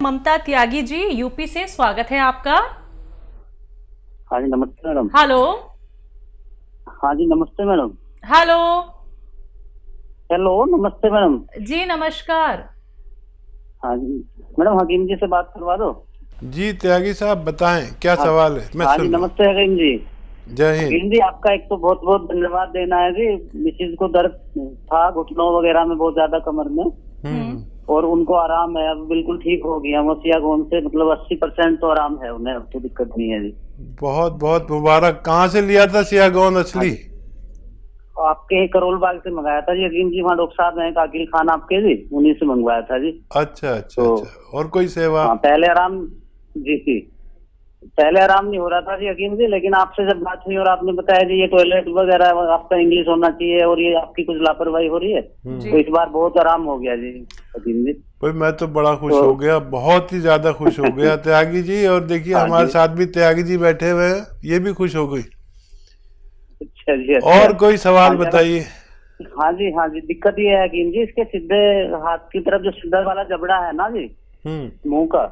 ममता Tyagi ji UP से, स्वागत है आपका। हाँ जी नमस्ते मैडम। हेलो। हाँ जी नमस्ते मैडम। हेलो। हेलो नमस्ते मैडम। जी नमस्कार। हाँ जी मैडम, हकीम जी से बात करवा दो। जी त्यागी साहब बताएं क्या हाँ सवाल है, मैं हाँ जी सुन रहा हूँ। नमस्ते हकीम जी। जय हिंद। हकीम जी आपका एक तो बहुत बहुत धन्यवाद देना है जी। मिसिज को दर्द था घुटनों वगैरह में बहुत ज्यादा कमर में, और उनको आराम है, अब बिल्कुल ठीक हो गया। मसियागोन से मतलब 80% तो आराम है उन्हें, अब तो दिक्कत नहीं है जी। बहुत बहुत मुबारक। कहाँ से लिया था सियागौन हाँ असली? जी, आपके करोल बाग से मंगाया था जी हकीम जी। वहाँ डॉक्टर साहब हैं काकिल खान आपके जी, उन्हीं से मंगवाया था जी। अच्छा अच्छा तो अच्छा। और कोई सेवा? हाँ पहले आराम जी, पहले आराम नहीं हो रहा था जी हकीम जी, लेकिन आपसे जब बात हुई और आपने बताया जी ये टॉयलेट वगैरह आपका इंग्लिश होना चाहिए और ये आपकी कुछ लापरवाही हो रही है, तो इस बार बहुत आराम हो गया जी हकीम जी। भाई मैं तो बड़ा खुश तो हो गया, बहुत ही ज्यादा खुश हो गया त्यागी जी। और देखिए हाँ हमारे जी, साथ भी त्यागी जी बैठे हुए हैं, ये भी खुश हो गई। अच्छा जी अच्छा। और कोई हाँ सवाल जी बताइए। हाँ जी हाँ जी, दिक्कत ये है हकीम जी, इसके सीधे हाथ की तरफ जो सीधा वाला जबड़ा है ना जी मुंह का,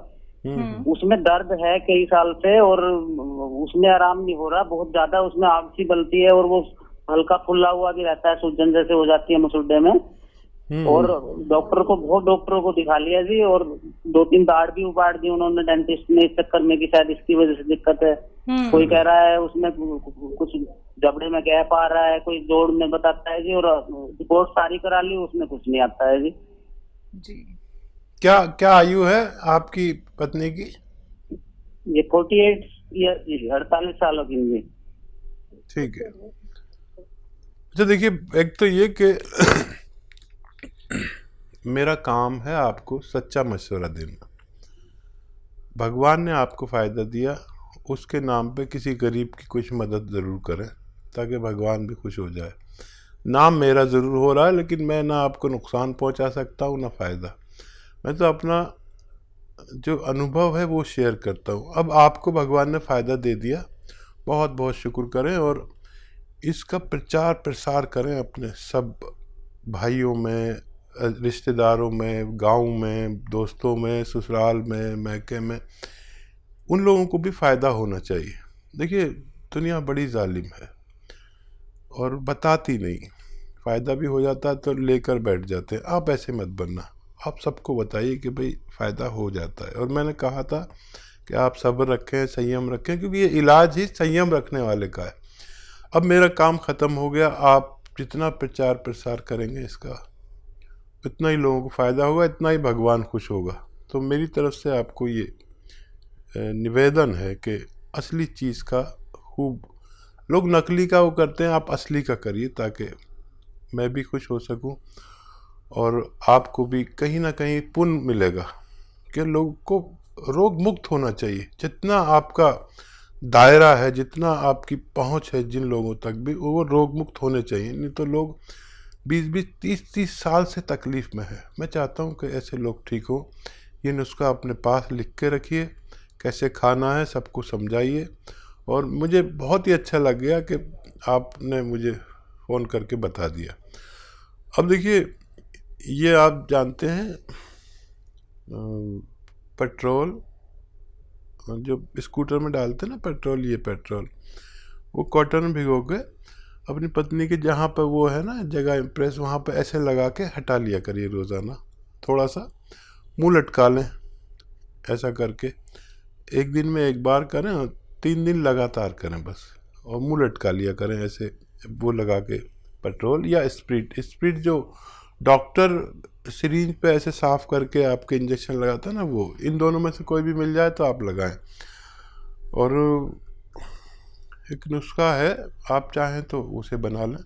उसमें दर्द है कई साल से, और उसमें आराम नहीं हो रहा, बहुत ज्यादा उसमें आग सी बलती है, और वो हल्का फुल्ला हुआ भी रहता है, सूजन जैसे हो जाती है मसुड्डे में। और बहुत डॉक्टरों को दिखा लिया जी, और 2-3 दाढ़ भी उपाड़ दी उन्होंने डेंटिस्ट ने, इस चक्कर में कि शायद इसकी वजह से दिक्कत है। कोई कह रहा है उसमें कुछ जबड़े में गैप आ रहा है, कोई जोड़ में बताता है जी, और रिपोर्ट सारी करा ली, उसमें कुछ नहीं आता है जी। क्या क्या आयु है आपकी पत्नी की? ये 48 ईयर जी, 48 सालों की जी। ठीक है। अच्छा देखिए, एक तो ये कि मेरा काम है आपको सच्चा मशवरा देना। भगवान ने आपको फ़ायदा दिया, उसके नाम पे किसी गरीब की कुछ मदद ज़रूर करें ताकि भगवान भी खुश हो जाए। नाम मेरा ज़रूर हो रहा है, लेकिन मैं ना आपको नुकसान पहुंचा सकता हूं ना फ़ायदा। मैं तो अपना जो अनुभव है वो शेयर करता हूं। अब आपको भगवान ने फ़ायदा दे दिया, बहुत बहुत शुक्र करें और इसका प्रचार प्रसार करें अपने सब भाइयों में, रिश्तेदारों में, गांव में, दोस्तों में, ससुराल में, मैके में। उन लोगों को भी फ़ायदा होना चाहिए। देखिए दुनिया बड़ी जालिम है और बताती नहीं, फ़ायदा भी हो जाता है तो लेकर बैठ जाते हैं। आप ऐसे मत बनना, आप सबको बताइए कि भाई फ़ायदा हो जाता है। और मैंने कहा था कि आप सब्र रखें, संयम रखें, क्योंकि ये इलाज ही संयम रखने वाले का है। अब मेरा काम ख़त्म हो गया, आप जितना प्रचार प्रसार करेंगे इसका उतना ही लोगों को फ़ायदा होगा, इतना ही भगवान खुश होगा। तो मेरी तरफ से आपको ये निवेदन है कि असली चीज़ का खूब, लोग नकली का वो करते हैं, आप असली का करिए ताकि मैं भी खुश हो सकूं और आपको भी कहीं ना कहीं पुण्य मिलेगा। कि लोगों को रोग मुक्त होना चाहिए। जितना आपका दायरा है, जितना आपकी पहुंच है जिन लोगों तक भी, वो रोग मुक्त होने चाहिए। नहीं तो लोग 20-20, 30-30 साल से तकलीफ़ में है। मैं चाहता हूं कि ऐसे लोग ठीक हो। ये नुस्खा अपने पास लिख के रखिए, कैसे खाना है सबको समझाइए। और मुझे बहुत ही अच्छा लग गया कि आपने मुझे फ़ोन करके बता दिया। अब देखिए, ये आप जानते हैं पेट्रोल जो स्कूटर में डालते हैं ना पेट्रोल, ये पेट्रोल वो कॉटन में भिगो के अपनी पत्नी के जहाँ पर वो है ना जगह इम्प्रेस, वहाँ पर ऐसे लगा के हटा लिया करिए रोज़ाना। थोड़ा सा मुंह लटका लें, ऐसा करके 1 दिन में 1 बार करें और 3 दिन लगातार करें बस। और मुंह लटका लिया करें ऐसे, वो लगा के पेट्रोल या स्प्रिट जो डॉक्टर सिरिंज पे ऐसे साफ करके आपके इंजेक्शन लगाता है ना, वो इन दोनों में से कोई भी मिल जाए तो आप लगाएं। और एक नुस्खा है, आप चाहें तो उसे बना लें।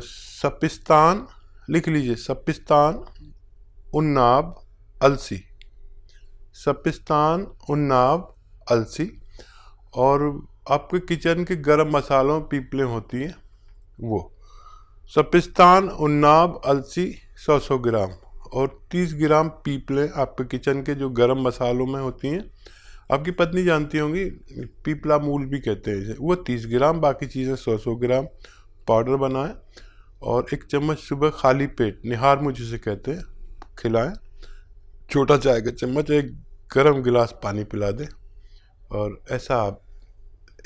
सपिस्तान लिख लीजिए, सपिस्तान उन्नाब अलसी, सपिस्तान उन्नाब अलसी। और आपके किचन के गरम मसालों पीपलें होती हैं, वो सपिस्तान उन्नाब अलसी 100 ग्राम, और 30 ग्राम पीपलें आपके किचन के जो गरम मसालों में होती हैं। आपकी पत्नी जानती होंगी, पीपला मूल भी कहते हैं इसे, वो 30 ग्राम, बाकी चीज़ें 100 ग्राम पाउडर बनाएं। और 1 चम्मच सुबह खाली पेट, निहार मुझ जिसे कहते हैं, खिलाएं। छोटा चाय का चम्मच एक गर्म गिलास पानी पिला दें, और ऐसा आप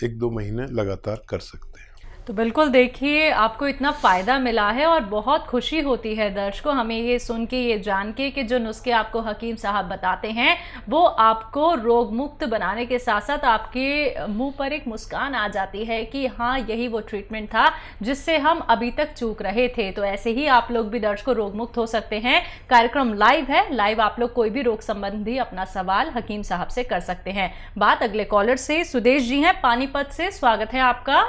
1-2 महीने लगातार कर सकते हैं। तो बिल्कुल देखिए, आपको इतना फ़ायदा मिला है और बहुत खुशी होती है दर्शकों हमें ये सुन के, ये जान के कि जो नुस्खे आपको हकीम साहब बताते हैं वो आपको रोग मुक्त बनाने के साथ साथ आपके मुंह पर एक मुस्कान आ जाती है कि हाँ, यही वो ट्रीटमेंट था जिससे हम अभी तक चूक रहे थे। तो ऐसे ही आप लोग भी दर्शकों रोग मुक्त हो सकते हैं। कार्यक्रम लाइव है, लाइव आप लोग कोई भी रोग संबंधी अपना सवाल हकीम साहब से कर सकते हैं। बात अगले कॉलर से, सुदेश जी हैं पानीपत से, स्वागत है आपका।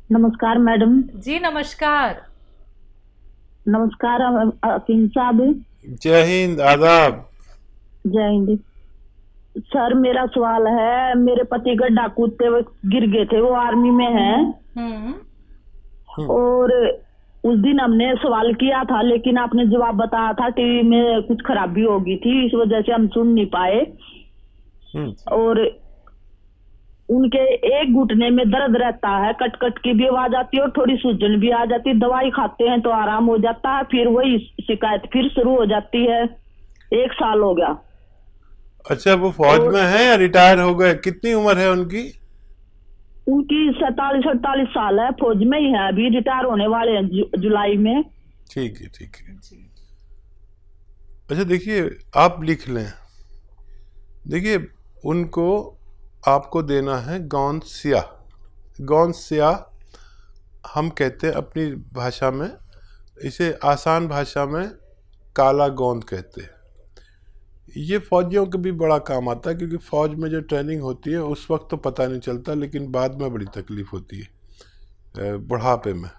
नमस्कार मैडम। जी नमस्कार। नमस्कार हकीम साहब। जय हिंद, आदाब। जय हिंद सर। मेरा सवाल है, मेरे पति का डाकू गिर गए थे, वो आर्मी में हैं। और उस दिन हमने सवाल किया था लेकिन आपने जवाब बताया था टीवी में कुछ खराबी हो गई थी, इस वजह से हम सुन नहीं पाए। और उनके एक घुटने में दर्द रहता है, कट कट की भी आवाज आती है और थोड़ी सूजन भी आ जाती है। दवाई खाते हैं तो आराम हो जाता है, फिर वही शिकायत फिर शुरू हो जाती है। 1 साल हो गया। अच्छा, वो फौज में है या रिटायर हो गए? कितनी उम्र है उनकी? उनकी 47-48 साल है, फौज में ही है, अभी रिटायर होने वाले हैं जुलाई में। ठीक है, ठीक है। अच्छा देखिए, आप लिख लें। देखिए, उनको आपको देना है गौन स्याह। गौन स्याह हम कहते हैं अपनी भाषा में, इसे आसान भाषा में काला गोंद कहते हैं। ये फौजियों के भी बड़ा काम आता है, क्योंकि फ़ौज में जो ट्रेनिंग होती है उस वक्त तो पता नहीं चलता, लेकिन बाद में बड़ी तकलीफ़ होती है बुढ़ापे में।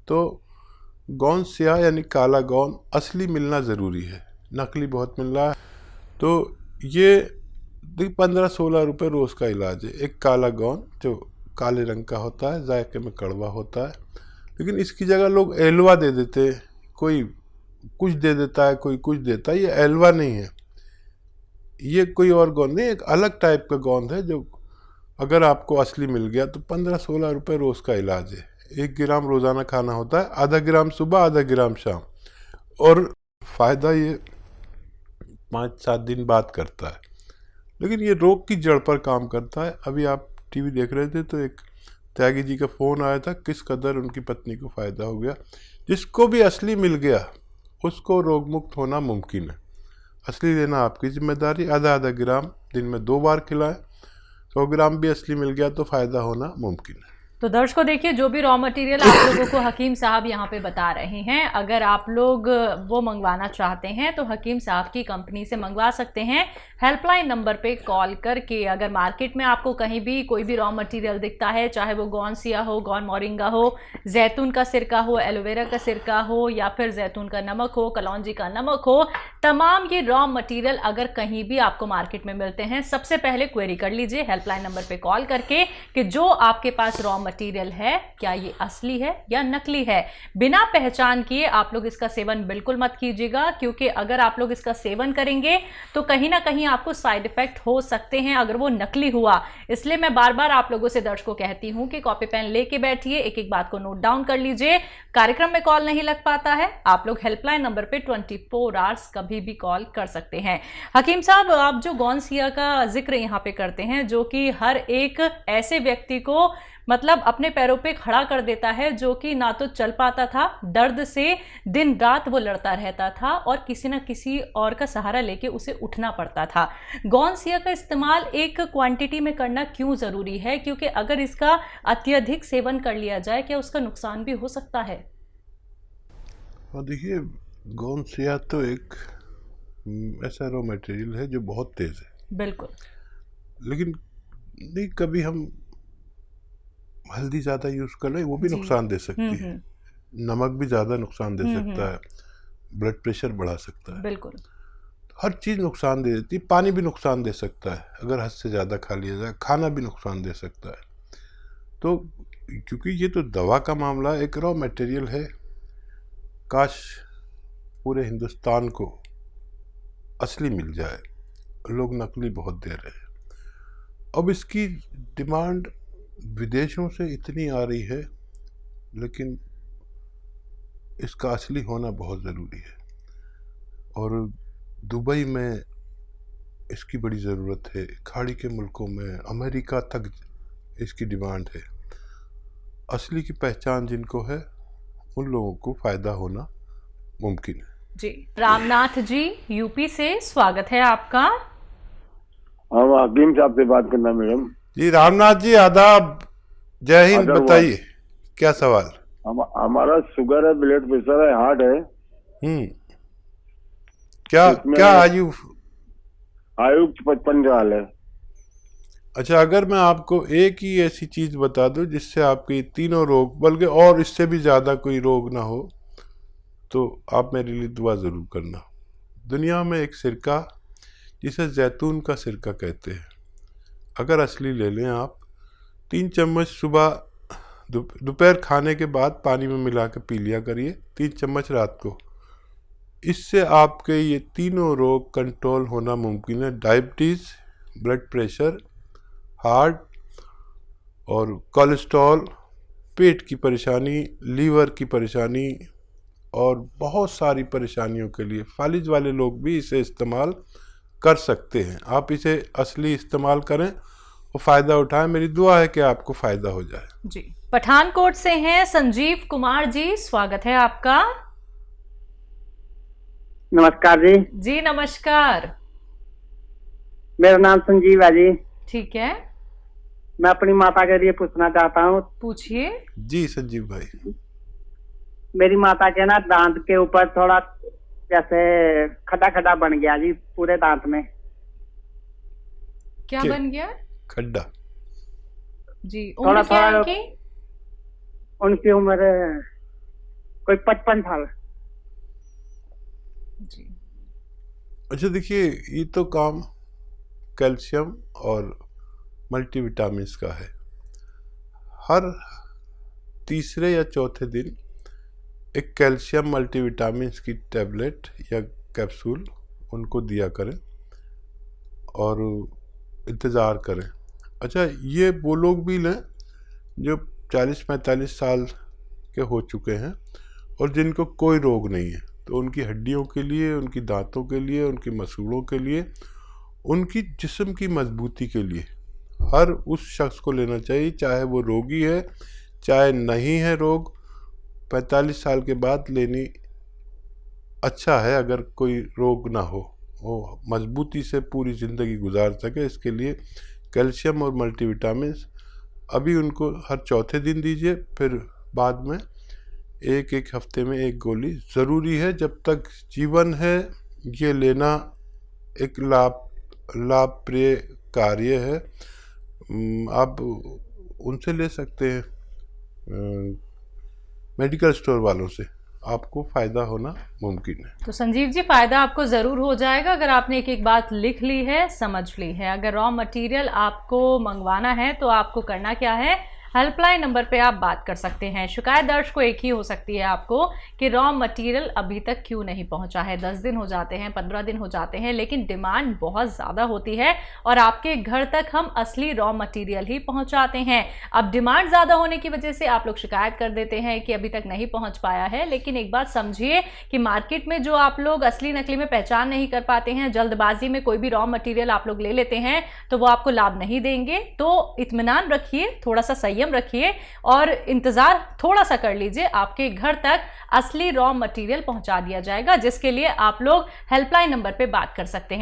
तो गौन स्याह यानी काला गौन असली मिलना ज़रूरी है, नकली बहुत मिल रहा है। तो ये 15-16 रुपये रोज़ का इलाज है। एक काला गौन जो काले रंग का होता है, जायके में कड़वा होता है, लेकिन इसकी जगह लोग एलवा दे देते, कोई कुछ दे देता है, कोई कुछ देता है। ये एलवा नहीं है, ये कोई और गोंद नहीं, एक अलग टाइप का गोंद है जो अगर आपको असली मिल गया तो 15-16 रुपये रोज़ का इलाज है। 1 ग्राम रोज़ाना खाना होता है, आधा ग्राम सुबह, आधा ग्राम शाम, और फ़ायदा ये 5-7 दिन बाद करता है, लेकिन ये रोग की जड़ पर काम करता है। अभी आप टीवी देख रहे थे तो एक त्यागी जी का फ़ोन आया था, किस कदर उनकी पत्नी को फ़ायदा हो गया। जिसको भी असली मिल गया उसको रोग मुक्त होना मुमकिन है। असली लेना आपकी जिम्मेदारी, आधा ग्राम दिन में 2 बार खिलाएं। 100 ग्राम भी असली मिल गया तो फ़ायदा होना मुमकिन है। तो दर्शकों देखिए, जो भी रॉ मटेरियल आप लोगों को हकीम साहब यहाँ पे बता रहे हैं, अगर आप लोग वो मंगवाना चाहते हैं तो हकीम साहब की कंपनी से मंगवा सकते हैं। हेल्पलाइन नंबर पे कॉल करके, अगर मार्केट में आपको कहीं भी कोई भी रॉ मटेरियल दिखता है, चाहे वो गौन सिया हो, गौन मोरिंगा हो, जैतून का सिरका हो, एलोवेरा का सिरका हो, या फिर जैतून का नमक हो, कलौंजी का नमक हो, तमाम ये रॉ मटेरियल अगर कहीं भी आपको मार्केट में मिलते हैं, सबसे पहले क्वेरी कर लीजिए हेल्पलाइन नंबर पे कॉल करके कि जो आपके पास रॉ मटेरियल है क्या ये असली है या नकली है। बिना पहचान किए आप लोग इसका सेवन बिल्कुल मत कीजिएगा, क्योंकि अगर आप लोग इसका सेवन करेंगे तो कहीं ना कहीं आपको साइड इफेक्ट हो सकते हैं अगर वो नकली हुआ। इसलिए मैं बार बार आप लोगों से दर्शकों कहती हूं कि कॉपी पेन लेके बैठिए, एक एक बात को नोट डाउन कर लीजिए। कार्यक्रम में कॉल नहीं लग पाता है, आप लोग हेल्पलाइन नंबर पे 24 आवर्स कभी भी कॉल कर सकते हैं। हकीम साहब, आप जो गौन सिया का जिक्र यहाँ पे करते हैं, जो कि हर एक ऐसे व्यक्ति को मतलब अपने पैरों पे खड़ा कर देता है, जो कि ना तो चल पाता था, दर्द से दिन रात वो लड़ता रहता था और किसी न किसी और का सहारा लेके उसे उठना पड़ता था। गौन सिया का इस्तेमाल एक क्वांटिटी में करना क्यों ज़रूरी है, क्योंकि अगर इसका अत्यधिक सेवन कर लिया जाए क्या उसका नुकसान भी हो सकता है? और देखिए, गौन सिया तो एक ऐसा रॉ मटेरियल है जो बहुत तेज़ है। बिल्कुल। लेकिन नहीं, कभी हम हल्दी ज़्यादा यूज़ कर लें वो भी नुकसान दे सकती है, नमक भी ज़्यादा नुकसान दे सकता है, ब्लड प्रेशर बढ़ा सकता है। बिल्कुल। हर चीज़ नुकसान दे देती है। पानी भी नुकसान दे सकता है अगर हद से ज़्यादा खा लिया जाए, खाना भी नुकसान दे सकता है। तो क्योंकि ये तो दवा का मामला एक रॉ मटेरियल है, काश पूरे हिंदुस्तान को असली मिल जाए, लोग नकली बहुत दे रहे हैं। अब इसकी डिमांड विदेशों से इतनी आ रही है, लेकिन इसका असली होना बहुत ज़रूरी है। और दुबई में इसकी बड़ी ज़रूरत है, खाड़ी के मुल्कों में, अमेरिका तक इसकी डिमांड है। असली की पहचान जिनको है उन लोगों को फ़ायदा होना मुमकिन है। जी रामनाथ जी यूपी से स्वागत है आपका। हम हकीम साहब से बात करना मैडम। जी रामनाथ जी आदाब, जय हिंद। बताइए क्या सवाल? हमारा शुगर है, ब्लड प्रेशर है, हार्ट है। क्या आयु? 55 साल है। अच्छा, अगर मैं आपको एक ही ऐसी चीज बता दूं जिससे आपके तीनों रोग, बल्कि और इससे भी ज्यादा कोई रोग ना हो, तो आप मेरे लिए दुआ जरूर करना। दुनिया में एक सिरका जिसे जैतून का सिरका कहते हैं, अगर असली ले लें आप, 3 चम्मच सुबह दोपहर खाने के बाद पानी में मिला के पी लिया करिए, 3 चम्मच रात को। इससे आपके ये तीनों रोग कंट्रोल होना मुमकिन है। डायबिटीज़, ब्लड प्रेशर, हार्ट और कोलेस्ट्रॉल, पेट की परेशानी, लीवर की परेशानी और बहुत सारी परेशानियों के लिए फालिज वाले लोग भी इसे इस्तेमाल कर सकते हैं। आप इसे असली इस्तेमाल करें और फ़ायदा उठाएं। मेरी दुआ है कि आपको फ़ायदा हो जाए। जी पठानकोट से हैं संजीव कुमार जी, स्वागत है आपका। नमस्कार जी। जी नमस्कार। मेरा नाम संजीव है जी। ठीक है, मैं अपनी माता के लिए पूछना चाहता हूँ। पूछिए। जी संजीव भाई। मेरी माता के ना दांत के ऊपर थोड़ा जैसे खड्डा खड्डा बन गया जी, पूरे दांत में। क्या बन गया? खड्डा। जी उम्र क्या है उनकी? उनकी उम्र कोई 55 साल। जी अच्छा देखिए, ये तो काम कैल्शियम और मल्टीविटामिन का है। हर तीसरे या चौथे दिन एक कैल्शियम मल्टीविटामिन की टैबलेट या कैप्सूल उनको दिया करें और इंतज़ार करें। अच्छा, ये वो लोग भी लें जो 40-45 साल के हो चुके हैं और जिनको कोई रोग नहीं है, तो उनकी हड्डियों के लिए, उनकी दांतों के लिए, उनकी मसूड़ों के लिए, उनकी जिस्म की मजबूती के लिए हर उस शख्स को लेना चाहिए, चाहे वो रोगी है चाहे नहीं है रोग। 45 साल के बाद लेनी अच्छा है, अगर कोई रोग ना हो, वो मजबूती से पूरी ज़िंदगी गुजार सके। इसके लिए कैल्शियम और मल्टीविटामिन अभी उनको हर चौथे दिन दीजिए, फिर बाद में एक हफ्ते में 1 गोली ज़रूरी है। जब तक जीवन है ये लेना एक लाभप्रिय कार्य है। आप उनसे ले सकते हैं, मेडिकल स्टोर वालों से, आपको फ़ायदा होना मुमकिन है। तो संजीव जी फ़ायदा आपको ज़रूर हो जाएगा अगर आपने एक बात लिख ली है, समझ ली है। अगर रॉ मटेरियल आपको मंगवाना है तो आपको करना क्या है, हेल्पलाइन नंबर पे आप बात कर सकते हैं। शिकायत दर्ज को एक ही हो सकती है आपको कि रॉ मटेरियल अभी तक क्यों नहीं पहुंचा है। 10 दिन हो जाते हैं, 15 दिन हो जाते हैं, लेकिन डिमांड बहुत ज़्यादा होती है और आपके घर तक हम असली रॉ मटेरियल ही पहुंचाते हैं। अब डिमांड ज़्यादा होने की वजह से आप लोग शिकायत कर देते हैं कि अभी तक नहीं पहुँच पाया है, लेकिन एक बात समझिए कि मार्केट में जो आप लोग असली नकली में पहचान नहीं कर पाते हैं, जल्दबाजी में कोई भी रॉ मटेरियल आप लोग ले लेते हैं, तो वो आपको लाभ नहीं देंगे। तो इत्मीनान रखिए, थोड़ा सा संयम रखिए और इंतजार थोड़ा सा कर लीजिए, आपके घर तक असली रॉ मटेरियल पहुंचा दिया जाएगा, जिसके लिए आप लोग हेल्पलाइन नंबर पे बात कर सकते हैं।